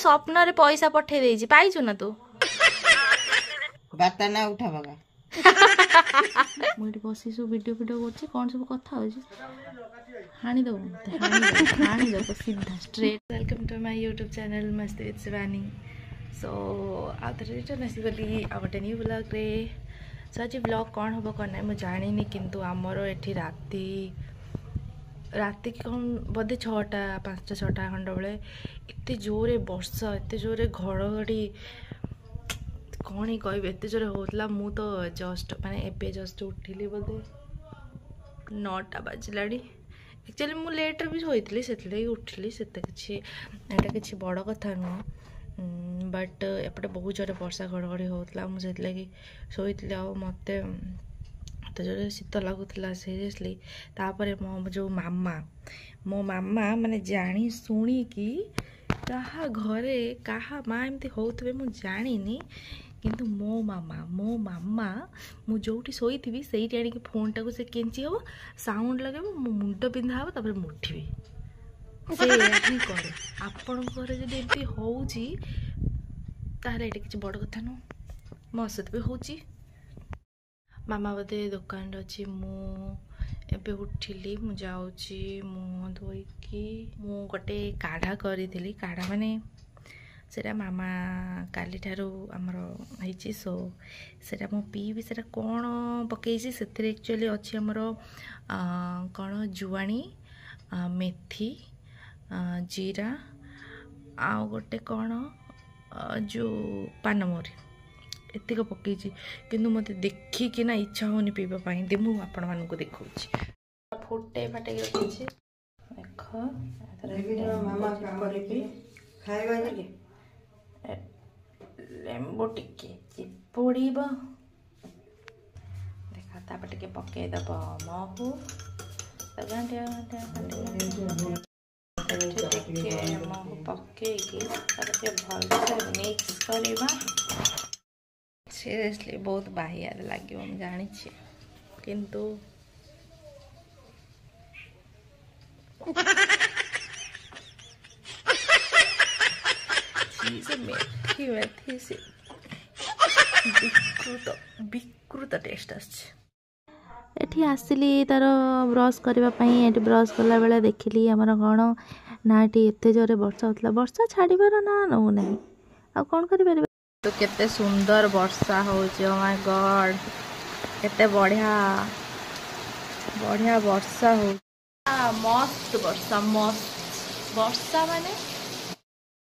स्वप्न रे पैसा पठे देइछि पाइछु ना तू बाता ना उठा बगा मुझे बसी सब वीडियो करछि कोन सब कथा होछि हानी दो सीधा straight welcome to my YouTube channel मस्त विथ शिवानी सो आउट रिटर्न आसीगली आ गोटे न्यू ब्लॉग रे सो आज ब्लॉग कौन हम कौन ना मुझे जानी किंतु आमर एठी राति कौन बोधे 6टा 5-6टा खंड बेले एत जोरे वर्षा एत जोरे घड़घड़ी कौन ही कह एत जोरे होता मु तो जस्ट माने एबे जस्ट उठिली बोधे 9टा बाजिला एक्चुअली मु लेटर भी सोई से उठिली से किसी बड़ कथा नुह बट एपटे बहुत जोरे वर्षा घड़घड़ी होता मुझे शोई मत तो जोरे शीत लगुला सीरियसली तापर मो मामा माने जानी शुणी कि कहा घरे कहा माँ एमती होते मुझे जानी किंतु मो मामा मु जोटी शोई थी से आनिक फोन टाक से केंची हम साउंड लगे मो मुंड पिंधा हम तापर मुठिबी से ही करे आपण घर जब एमती होउची ताहले एटा किछि बड़ कथा नु मो सहित भी होउची मामा बोधे दुकान अच्छी मुझे उठिली मु जाऊँगी मुँह धोईकी मु गोटे काढ़ा करी काढ़ा माने सेटा मामा काली ठारू आमर होइची सो सेटा मु पीबी सेटा कौन पकईची से एक्चुअली अच्छी आमर कौन जुआणी मेथी जीरा आ गोटे कौन जो पानमरी एतिक पकईची किंतु मत देखिकी ना इच्छा होनी पीवाई दे मुझे आपण मानक देखा फुटे फाटे रखी देख लेंबू टिके चिपुड़ देखा तापर टिके पकईदब महू महू पकईकी भल मिक्स करवा सीरियसली बहुत बाहियार लगे मुझे जानी किंतु मेथी मेथी से विकृत टेस्ट एठी आसली तार ब्रश करने ब्रश कला बेला देखिली आमर कौन ना एत जोरे वर्षा होता वर्षा छाड़बार ना नौ ना आ कौन कर तो केते सुंदर वर्षा हो माय गॉड केते बढ़िया बढ़िया वर्षा हो मस्त वर्षा माने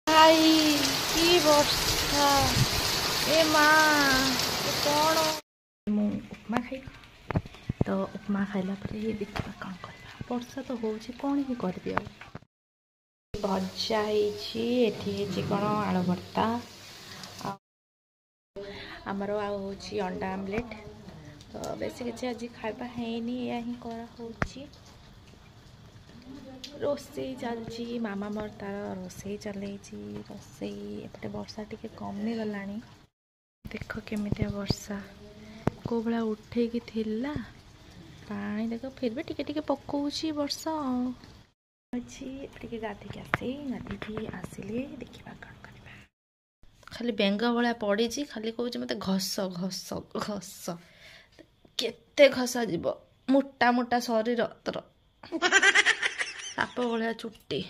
भाई की वर्षा ए माँ कौन मु उपमा खाई तो उपमा खाइला पर देखा कौन कर वर्षा तो हो कौन ही कर भजा है कौन आलू भर्ता आमर आउँ अंडा आमलेट तो बेस किसी आज खाଇବା हैनी या ही करा रोसे चलती मामा मोर तार रोसे चल रोसे एपटे वर्षा टिके कमी गला देख केमितिया वर्षा को भाया उठे कि थिला पानी देख फिर भी टिके टिके पकाउछि वर्षा अच्छी टिके गाधीकी गाधीकी आसिले देखा कौन खाली बेंग भाया पड़ी खाली कौच मत घस घस घस केते घसा जीव मोटा मोटा शरीर तर साप भाया चुट्टी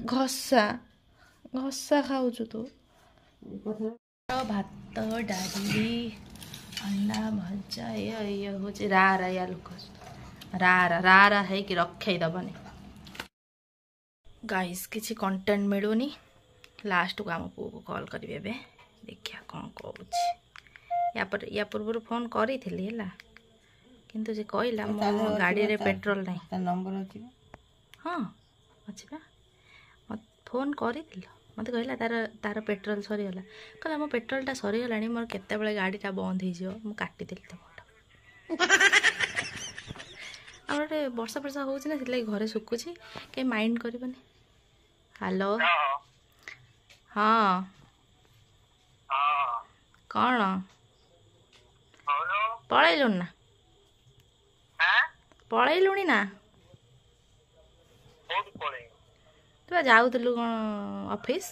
घसा घसा खाऊचु तू भात डाली अंडा भजा ये हूँ रा या लोक रा है कि रखईदबनी गाइस किसी कंटेंट मिलूनी लास्ट को आम पु को कॉल करी देखिया कौन कहूँ या पूर्व फोन करी किंतु जे कहला मो गाड़ी रे पेट्रोल नहीं नंबर अच्छी हाँ अच्छी मत फोन करी मत कहला तार पेट्रोल सरीगला कहला मो पेट्रोलटा सरीगला मोर केते गाड़ीटा बंद हो काटी तो आम गोटे वर्षा वर्षा होना से घरे सुखुची कहीं माइंड करबनी हेलो हाँ कौन पलैलु ना पळैलुणी ना तू जाऊलु कौन ऑफिस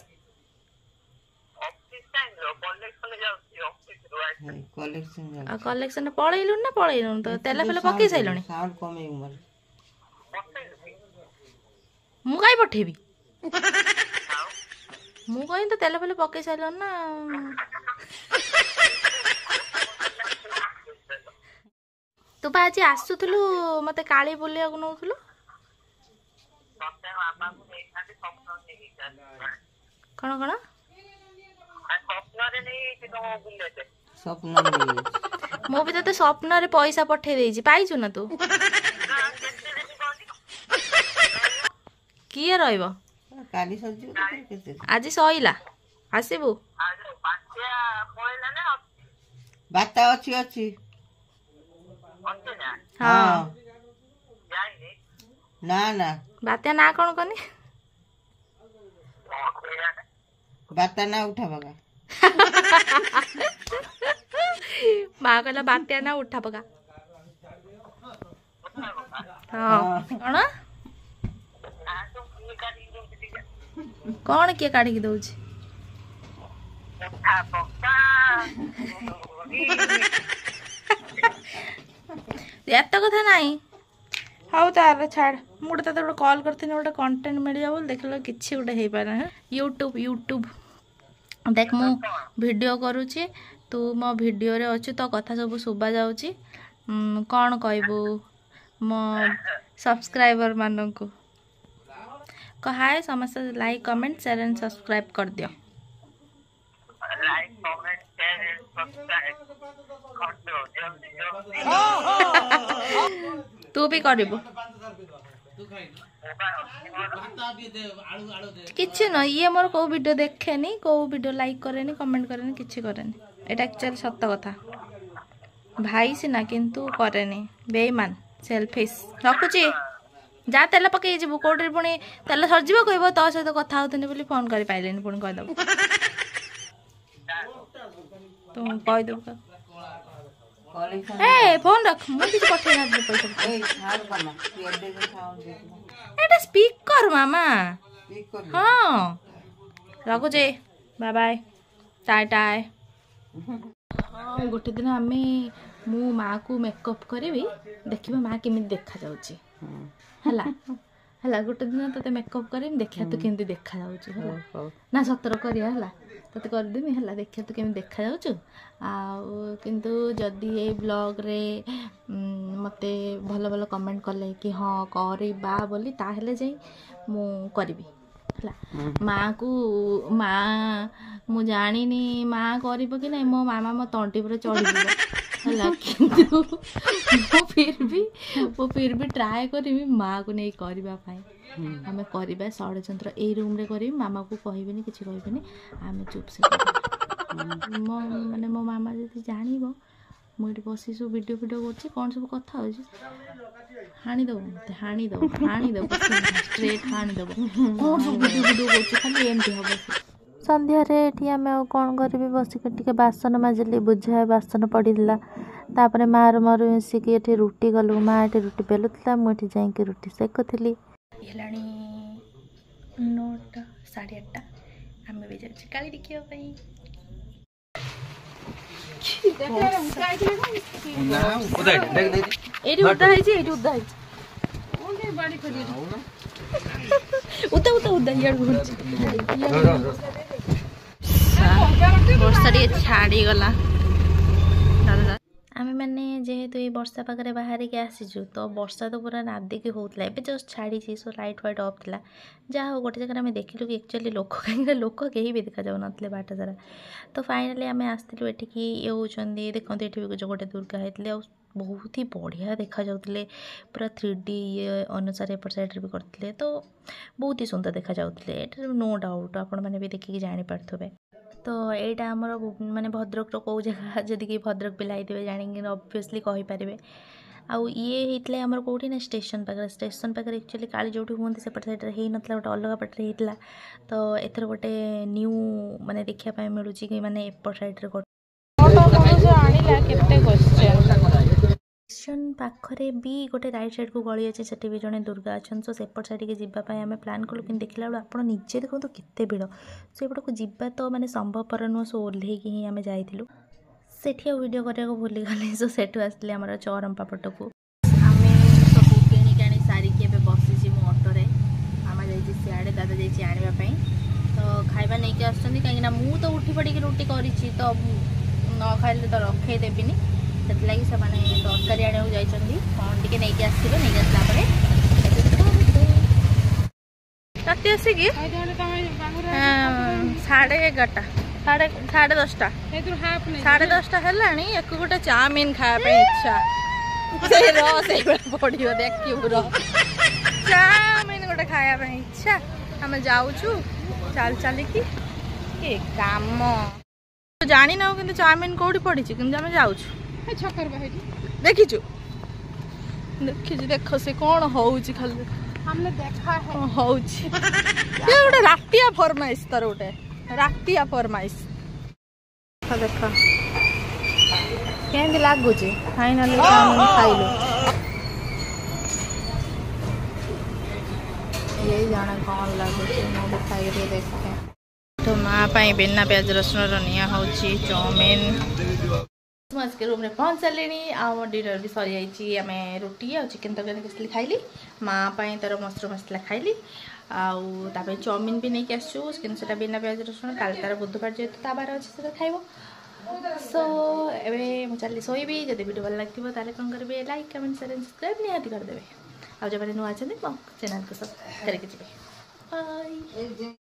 कलेक्शन पळैलु ना पळैलु तो तेल फेल पकई साइलुणी मु कहीं पठेबी मु कहीं तो तेल फेल पकई साइल ना तू पा आज आसुलु मत काली बुलिया नौलु कौन कौन मु भी तो स्वप्न रे पैसा पठे देछि पाइछु ना तू किए रहइबो आज सइला आसीबू बाता अछि अछि हाँ ना ना बात्या ना कौन कनी बाता ना उठा बगा माँ कहला बात्या ना उठा पका हाँ कौन कौन किए काढ़ी दउछि एत कथा नाई हाउ तार छाड़ मुझे तते गोटे कॉल करती गोटे कंटेंट मिल जाओ देख लो किसी गोटे हो पारे यूट्यूब यूट्यूब देख मु वीडियो करुच्ची तू मो वीडियो रे अच्छु तो कथा सब शुभा जाऊँगी कौन कहबू मो सब्सक्राइबर मानक हाय समस्त like comment share and subscribe कर दियो तू भी करिबो किछि न ये मोर को वीडियो देखेनी को वीडियो लाइक करेनी कमेंट करेनी किछि करेनी एटा एक्चुअली सत्य कथा भाई सिना किंतु करेनी बेईमान सेल्फिश रखुची जा तेल पकई जीवु कोठी पुणी तेल सरजिबो कहबो तो सहित कथा होतनी बोली फोन करि पाइलेनी पुणी कह दबो तू कह दबो ए फोन रख मु किछ पठे ना दे पैसा ए छाड़ करना एटा स्पीकर मामा हां रखो जे बाय बाय टाटा टाय हां गोटे दिन आमे मु माँ को मेकअप करेबी देखिबा माँ केमिति देखा जाउची हला हला गोटे दिन तते मेकअप करेबी देखिया तू केमिति देखा जाउची हला ना सतर करिया हला तते कर देमी हला देखिया तू केमिति देखा जाउछु आ किंतु जदी ए ब्लॉग रे मते भलो भलो कमेंट करले कि हां करबा बोली ताहेले जाई मु करबी हला माँ को माँ मु जानिनी माँ करबो कि नहीं मो मामा मो तंटी पर चढ़ी दिबो हला किंतु वो फिर भी ट्राई करी माँ को नहीं करबा पाए हमें करबा षड्यंत्र ए रूम रे करी मामा को कहबेनी किछि कहबेनी आमे चुप से मो माने मो मामा जति जानिबो मुझे बसी सब वीडियो कर कौन सब कथा हो हाणी दब स्ट्रेट हाणी दब कौन सब वीडियो कर खाली एमती हम संध्यारे ये आम कौन करी बसिक टे बासन माजिली बुझाए बासन पड़ा तापर मार मोर मिसिक ये रुटी गलु माँ ये रुटी बेलुला मुझे जाकि रुटी सेकुली 9टा 8:30 आम भी जाऊँ काली देखा वर्षा छाड़ी गला आम मैंने जेहेतु ये वर्षा पाखे बाहर के आसीचु तो वर्षा तो पूरा नादिकी होता है जस्ट छाड़ी सो लाइट फाइट अफ था जहाँ गोटे जगह आम देखिलु कि एक्चुअली लोक कहीं लोक कहीं भी देखा जाऊन बाट सारा तो फाइनाली आम आसलु एठिकी ये होती देखते ये भी गोटे दुर्गा होते बहुत ही बढ़िया देखा जाउतले पूरा 3D ये अनुसार एपट साइड भी करते तो बहुत ही सुंदर देखा जाउतले नो डाउट आपण मैंने भी देखिए जानी पार्थबे तो यहाँ आमर माने भद्रक कौ जगह जदि कि भद्रक भी थे जाणी ऑब्वियसली कहि पारे आउ ये होता है आमर कौटी ना स्टेशन पाखे एक्चुअली काली जो हमें सेपट साइड हो नाला गोटे अलग पटे होता तो एथर गोटे न्यू माने देखापी मिलूँ कि माने एपट साइड ଷ୍ଟେସନ୍ ପାଖରେ ବି ଗୋଟେ ରାଇଟ୍ ସାଇଡ଼୍କୁ ଗଳି ଅଛି, ସେଠି ବି ଜଣେ ଦୁର୍ଗା ଅଛନ୍ତି। ସो ସେପଟ ସାଇଡ଼୍କି ଯିବା ପାଇଁ ଆମେ ପ୍ଲାନ୍ କଲୁ, କିନ୍ତୁ ଦେଖିଲା ବେଳକୁ ଆପଣ ନିଜେ ଦେଖନ୍ତୁ କେତେ ଭିଡ଼। ସେପଟକୁ ଯିବା ତ ମାନେ ସମ୍ଭବପର ନୁହଁ। ସୋ ଓହ୍ଲେଇକି ହିଁ ଆମେ ଯାଇଥିଲୁ। ସେଠି ଆଉ ଭିଡ଼ିଓ କରିବାକୁ ଭୁଲିଗଲି। ସୋ ସେଠୁ ଆସିଥିଲି ଆମର ଚରମ୍ପା ପଟକୁ। ଆମେ ସବୁ କିଣିକି ଆଣି ସାରିକି ଏବେ ବସିଛି ମୁଁ ଅଟୋରେ। ମାମା ଯାଇଛି ସିଆଡ଼େ, ଦାଦା ଯାଇଛି ଆଣିବା ପାଇଁ। ତ ଖାଇବା ନେଇକି ଆସୁଛନ୍ତି, କାହିଁକିନା ମୁଁ ତ ଉଠି ପଡ଼ିକି ରୁଟି କରିଛି, ତ ନ ଖାଇଲେ ତ ରଖେଇ ଦେବିନି। ସେଥିଲାଗି ସେମାନେ ତରକାରୀ ଆଣିବାକୁ ଯାଇଛନ୍ତି। କ'ଣ ଟିକେ ନେଇକି ଆସିବେ, ନେଇକି ଆସିଲା ପରେ ରାତି ଆସିକି 11:30 10:30 ହେଲାଣି। ୟାକୁ ଗୋଟେ ଚାଉମିନ୍ ଖାଇବା ପାଇଁ ଇଚ୍ଛା। ପଡ଼ିବ ଦେଖିବୁ ଚାଉମିନ୍ ଗୋଟେ ଖାଇବା ପାଇଁ ଇଚ୍ଛା। ଆମେ ଯାଉଛୁ ଚାଲିକି। କି କାମ ଜାଣିନାହୁଁ କିନ୍ତୁ ଚାଉମିନ୍ କୋଉଠି ପଡ଼ିଛି, କିନ୍ତୁ ଆମେ ଯାଉଛୁ। ଦେଖିଛୁ ଦେଖ ସେ କ'ଣ ହଉଛି, ଖାଲି ହଉଛି ଗୋଟେ ରାତିଆ ଫରମାଇଶ। ତାର ଗୋଟେ ରାତିଆ ଫରମାଇଶ। ଦେଖ କେମିତି ଲାଗୁଛି। ଫାଇନାଲି ଚାଉମିନ୍ ଖାଇଲୁ। ଏଇ ଜଣେ କ'ଣ ଲାଗୁଛି, ମୁଁ ବି ଖାଇକି ଦେଖେ। ତ ମା ପାଇଁ ବିନା ପିଆଜ ରସୁଣର ନିଆ ହେଉଛି ଚାଉମିନ୍। ମୁଁ ଆଜିକେ ରୁମ୍ରେ ପହଞ୍ଚି ସାରିଲିଣି। ଆଉ ମୋ ଡିନର୍ ବି ସରିଯାଇଛି। ଆମେ ରୁଟି ଆଉ ଚିକେନ୍ ତରକାରୀ ଆସିଲି ଖାଇଲି। ମା ପାଇଁ ତାର ମସରୁମ୍ ଆସିଥିଲା ଖାଇଲି। ଆଉ ତା ପାଇଁ ଚାଉମିନ୍ ବି ନେଇକି ଆସିଛୁ, କିନ୍ତୁ ସେଟା ବିନା ପିଆଜ ରସୁଣ। କାଲି ତାର ବୁଧବାର ଯେହେତୁ ତା ବାର ଅଛି, ସେଟା ଖାଇବ। ସୋ ଏବେ ମୁଁ ଚାଲି ଶୋଇବି। ଯଦି ଭିଡ଼ିଓ ଭଲ ଲାଗିଥିବ ତାହେଲେ କ'ଣ କରିବେ, ଲାଇକ୍ କମେଣ୍ଟ ସେୟାର ସବସ୍କ୍ରାଇବ୍ ନିହାତି କରିଦେବେ। ଆଉ ଯେଉଁମାନେ ନୂଆ ଅଛନ୍ତି ମୋ ଚ୍ୟାନେଲ୍କୁ ସବସ୍କ୍ରାଇବ୍ କରିକି ଯିବେ। ବାଏ।